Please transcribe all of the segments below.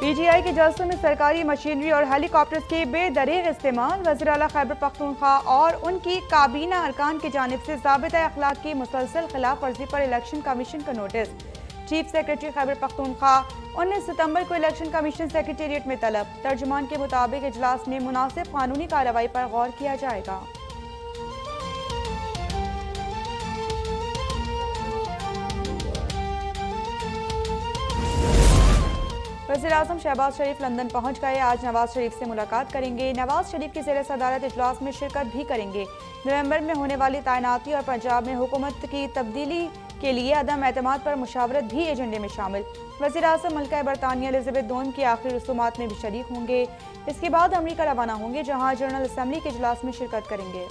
PTI के जलसों में सरकारी मशीनरी और हेलीकॉप्टर्स के बेदरीग इस्तेमाल। वज़ीर आला खैबर पख्तूनख्वा और उनकी काबीना अरकान की जानिब से ज़ाबिता अखलाक की मुसलसल खिलाफ वर्जी पर इलेक्शन कमीशन का notice. Chief secretary Khyber Pakhtunkhwa 19 सितंबर को इलेक्शन कमीशन सेक्रेटेरिएट में तलब। तर्जुमान के मुताबिक इजलास में मुनासिब कानूनी कार्रवाई पर गौर किया जाएगा। वज़ीर-ए-आज़म शहबाज शरीफ लंदन पहुंच गए। आज नवाज शरीफ से मुलाकात करेंगे। नवाज शरीफ की ज़ेर सदारत इजलास में शिरकत भी करेंगे। नवंबर में होने वाली तैनाती और पंजाब में हुकूमत की तब्दीली के लिए अदम एतमाद पर मुशावरत भी एजेंडे में शामिल। वज़ीर-ए-आज़म मल्का बरतानिया एलिज़ाबेथ दोम की आखिरी रसूमात में भी शरीक होंगे। इसके बाद अमरीका रवाना होंगे, जहाँ जनरल असम्बली के इजलास में शिरकत करेंगे।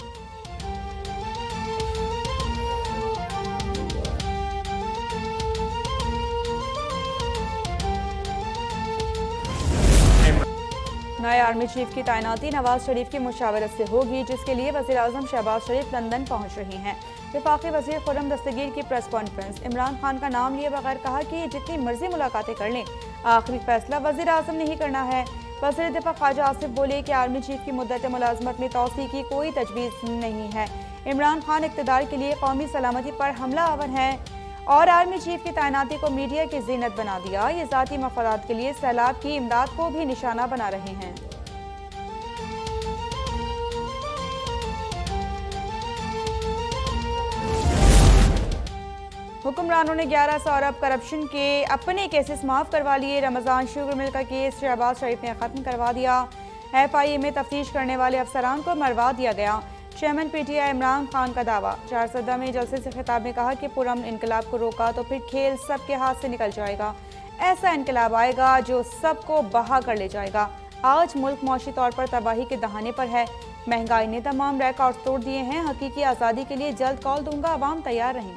नए आर्मी चीफ की तैनाती नवाज शरीफ की मुशावरत से होगी, जिसके लिए वज़ीर-ए-आज़म शहबाज शरीफ लंदन पहुंच रही हैं। वफाकी वज़ीर खुर्रम दस्तगीर की प्रेस कॉन्फ्रेंस। इमरान खान का नाम लिए बगैर कहा कि जितनी मर्जी मुलाकातें कर लें, आखिरी फैसला वज़ीर-ए-आज़म ने ही करना है। वज़ीर दिफा ख्वाजा आसिफ बोले कि आर्मी चीफ की मुद्दत मुलाजमत में तोसी की कोई तजवीज़ नहीं है। इमरान खान इक़्तिदार के लिए कौमी सलामती पर हमला आवर है और आर्मी चीफ की तैनाती को मीडिया की जीनत बना दिया। ये ज़ाती मफादात के लिए सैलाब की इमदाद को भी निशाना बना रहे हैं। हुक्मरानों ने 1100 अरब करप्शन के अपने केसेस माफ करवा लिए। रमजान शुगर मिल का केस शहबाज शरीफ ने खत्म करवा दिया। FIA में तफ्तीश करने वाले अफसरान को मरवा दिया गया। चेयरमैन PTI इमरान खान का दावा। चारसदा में जलसे से खिताब में कहा कि पुरअमन इनकलाब को रोका तो फिर खेल सबके हाथ से निकल जाएगा। ऐसा इनकलाब आएगा जो सबको बहा कर ले जाएगा। आज मुल्क मौशी तौर पर तबाही के दहाने पर है। महंगाई ने तमाम रिकॉर्ड तोड़ दिए हैं। हकीकी आज़ादी के लिए जल्द कॉल दूंगा, आवाम तैयार रहें।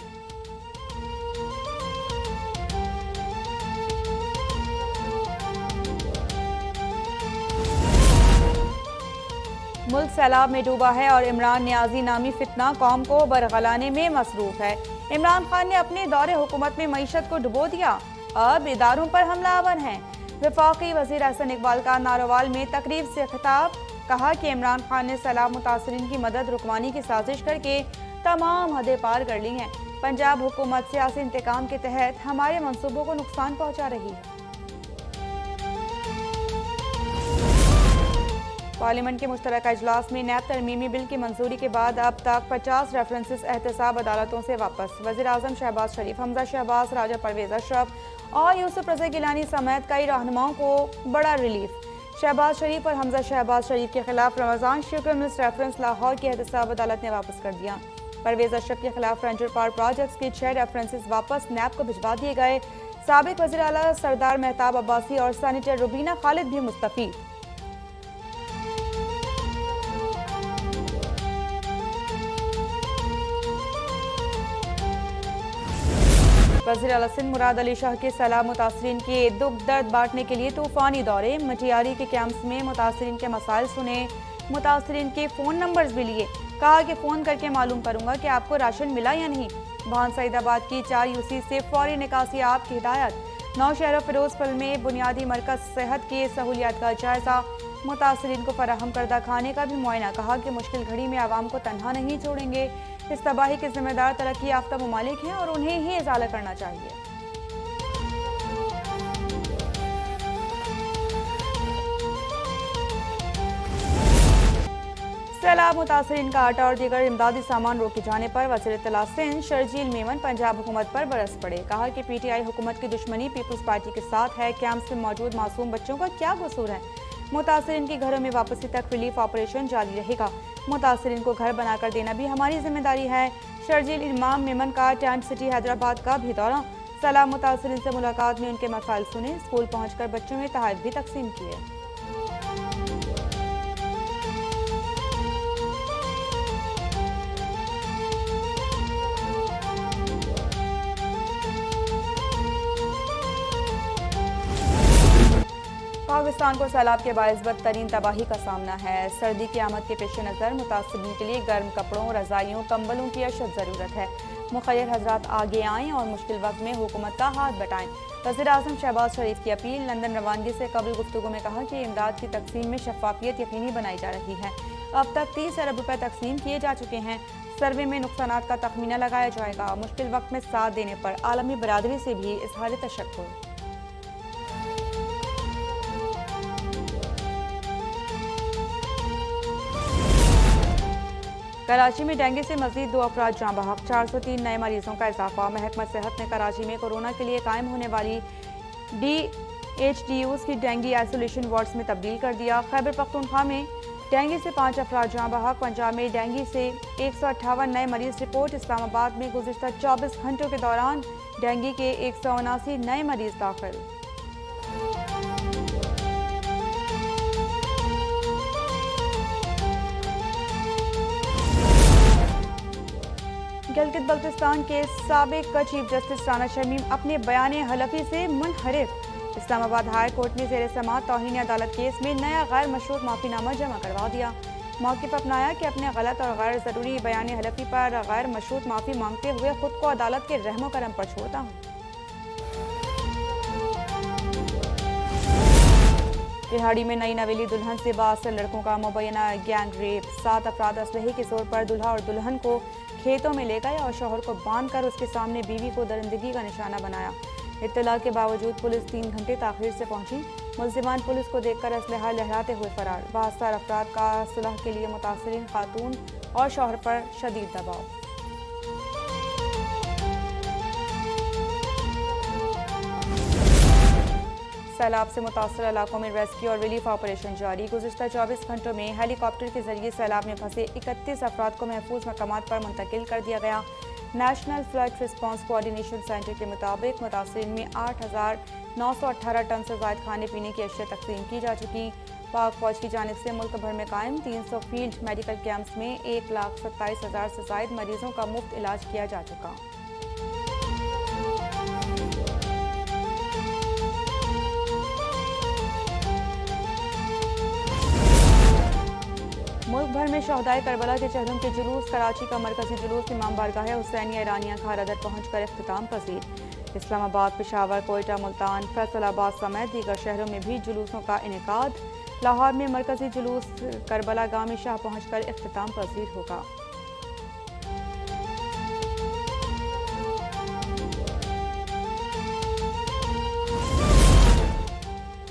मुल्क सैलाब में डूबा है और इमरान न्याजी नामी फितना कौम को बरगलाने में मसरूफ है। इमरान खान ने अपने दौरे हुकूमत में मईशत को डुबो दिया, अब इदारों पर हमलावर हैं। वफाकी वज़ीर अहसन इकबाल का नारोवाल में तकरीब से खिताब। कहा कि इमरान खान ने सैलाब मुतासरीन की मदद रुकवाने की साजिश करके तमाम हदें पार कर ली हैं। पंजाब हुकूमत सियासी इंतकाम के तहत हमारे मनसूबों को नुकसान पहुँचा रही है। पार्लियामेंट के मुश्तरका इजलास में नैब तरमीमी बिल की मंजूरी के बाद अब तक 50 रेफरेंसेस एहतसाब अदालतों से वापस। वज़ीर-ए-आज़म शहबाज शरीफ, हमजा शहबाज, राजा परवेज़ अशरफ और यूसुफ रज़ा गिलानी समेत कई रहनुमाओं को बड़ा रिलीफ। शहबाज शरीफ और हमजा शहबाज शरीफ के खिलाफ Ramzan sugar mills reference Lahore की एहतसाब अदालत ने वापस कर दिया। परवेज़ अशरफ के खिलाफ रेंजर पावर प्रोजेक्ट्स के 6 रेफरेंसेस वापस नैब को भिजवा दिए गए। साबिक वज़ीर आला सरदार मेहताब अब्बासी और सेनेटर रुबीना खालिद भी मुस्तफ़ी। वज़ीर आला सिंध मुराद अली शाह के सैलाब मुतासरीन के दुख दर्द बांटने के लिए तूफ़ानी दौरे। मटियारी के कैंप्स में मुतासरीन के मसाइल सुने, मुतासरीन के फ़ोन नंबर्स भी लिए। कहा कि फ़ोन करके मालूम करूँगा कि आपको राशन मिला या नहीं। भान सईदाबाद की 4 UC से फौरी निकासी आप की हिदायत। नौशहरा फिरोजपुर में बुनियादी मरकज़ सेहत की सहूलियात का जायज़ा। मुतासरीन को फराहम करदा खाने का भी मुआयना। कहा कि मुश्किल घड़ी में आवाम को तनहा नहीं छोड़ेंगे। इस तबाही के जिम्मेदार तरक्की याफ्ता ममालिक हैं और उन्हें ही इजाला करना चाहिए। सैलाब मुतासरीन का आटा और दीगर इमदादी सामान रोके जाने पर वज़ीर इत्तला सिंध शर्जील मेमन पंजाब हुकूमत पर बरस पड़े। कहा कि PTI हुकूमत की दुश्मनी पीपल्स पार्टी के साथ है। कैंप्स में मौजूद मासूम बच्चों का क्या कसूर है। मुतासरीन की घरों में वापसी तक रिलीफ ऑपरेशन जारी रहेगा। मुतासरीन को घर बनाकर देना भी हमारी जिम्मेदारी है। शर्जील इमाम मेमन का टेंट सिटी हैदराबाद का भी दौरा। सैलाब मुतासरीन से मुलाकात में उनके मसाइल सुने। स्कूल पहुंचकर बच्चों में तहफ़ भी तकसीम किए। पाकिस्तान को सैलाब के बायस बदतरीन तबाही का सामना है। सर्दी की आमद के पेश नज़र मुतासरीन के लिए गर्म कपड़ों, रज़ाइयों, कंबलों की अशद ज़रूरत है। मुखय्यर हजरात आगे आएँ और मुश्किल वक्त में हुकूमत का हाथ बटाएं। वज़ीर-ए-आज़म शहबाज शरीफ की अपील। लंदन रवानगी से कबल गुफ्तगू में कहा कि इमदाद की तकसीम में शफाफियत यकीनी बनाई जा रही है। अब तक 30 अरब रुपए तकसीम किए जा चुके हैं। सर्वे में नुकसानात का तखमीना लगाया जाएगा। मुश्किल वक्त में साथ देने पर आलमी बरादरी से भी इज़हार तशक्कुर। कराची में डेंगू से मजीद 2 अफराद जाँ बहक, 403 नए मरीजों का इजाफा। महकमा सेहत ने कराची में कोरोना के लिए कायम होने वाली DHDUs की डेंगू आइसोलेशन वार्ड्स में तब्दील कर दिया। खैबर पख्तूनख्वा में डेंगू से 5 अफराद जाँ बहक। पंजाब में डेंगू से 158 नए मरीज रिपोर्ट। इस्लामाबाद में गुज़िश्ता 24 घंटों के दौरान डेंगू के 179 नए मरीज दाखिल। गिलगित बल्तिस्तान के साबिक चीफ जस्टिस राना शमीम अपने बयान हलफी से मुनहरिफ। इस्लामाबाद हाई कोर्ट ने ज़ेर समाअत तौहीन अदालत केस में नया गैर मशरूत माफ़ीनामा जमा करवा दिया। मौक़िफ़ अपनाया कि अपने गलत और गैर ज़रूरी बयान हलफी पर गैर मशरूत माफ़ी मांगते हुए खुद को अदालत के रहमो करम पर छोड़ता हूँ। तिहाड़ी में नई नवेली दुल्हन से 62 लड़कों का मुबैना गैंग रेप। 7 अफराद असलहे के जोर पर दुल्हा और दुल्हन को खेतों में ले गए और शौहर को बांधकर उसके सामने बीवी को दरिंदगी का निशाना बनाया। इत्तला के बावजूद पुलिस 3 घंटे ताखिर से पहुंची। मुल्जिमान पुलिस को देखकर असलहा लहराते हुए फरार। 72 अफराद का सुलह के लिए मुतासरीन खातून और शौहर पर शदीद दबाव। सैलाब से मुतासर इलाकों में रेस्क्यू और रिलीफ ऑपरेशन जारी। गुज़िश्ता 24 घंटों में हेलीकॉप्टर के जरिए सैलाब में फंसे 31 अफराद को महफूज मकामात पर मुंतकिल कर दिया गया। National flood response coordination centre के मुताबिक मुतासरीन में 8,918 टन से ज़ायद खाने पीने की अशिया तकसीम की जा चुकी। पाक फौज की जानिब से मुल्क भर में कायम 300 फील्ड मेडिकल कैंप्स में 1,27,000 से ज़ायद मरीजों का मुफ्त इलाज किया जा चुका। मुल्क भर में शहदाए करबला के चेहरों के जुलूस। कराची का मरकजी जुलूस इमाम बारगाह हुसैनिया ईरानिया खारदर पहुँच कर इख्तिताम पजीर। इस्लामाबाद, पेशावर, कोयटा, मुल्तान, फैसलाबाद समेत दीगर शहरों में भी जुलूसों का इनेकाद। लाहौर में मरकजी जुलूस करबला गामी शाह पहुँच कर इख्तिताम पजीर होगा।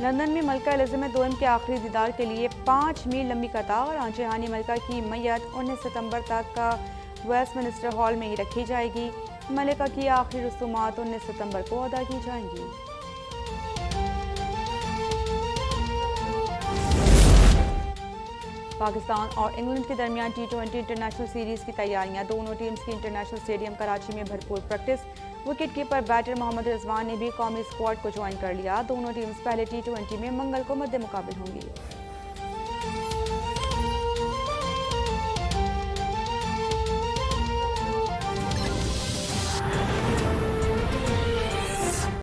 लंदन में मलका एलिज़ाबेथ II के आखिरी दीदार के लिए 5 मील लंबी कतार। आंचेहानी मलका की मैयत 19 सितंबर तक वेस्टमिनिस्टर हॉल में ही रखी जाएगी। मलिका की आखिरी रसूमात 19 सितंबर को अदा की जाएंगी। पाकिस्तान और इंग्लैंड के दरमियान T20 इंटरनेशनल सीरीज़ की तैयारियां। दोनों टीम्स की इंटरनेशनल स्टेडियम कराची में भरपूर practice. Wicket keeper batter Mohammad Rizwan ने भी कौमी स्क्वाड को ज्वाइन कर लिया। दोनों टीम्स पहले T20 में मंगल को मद्दे मुकाबिल होंगी।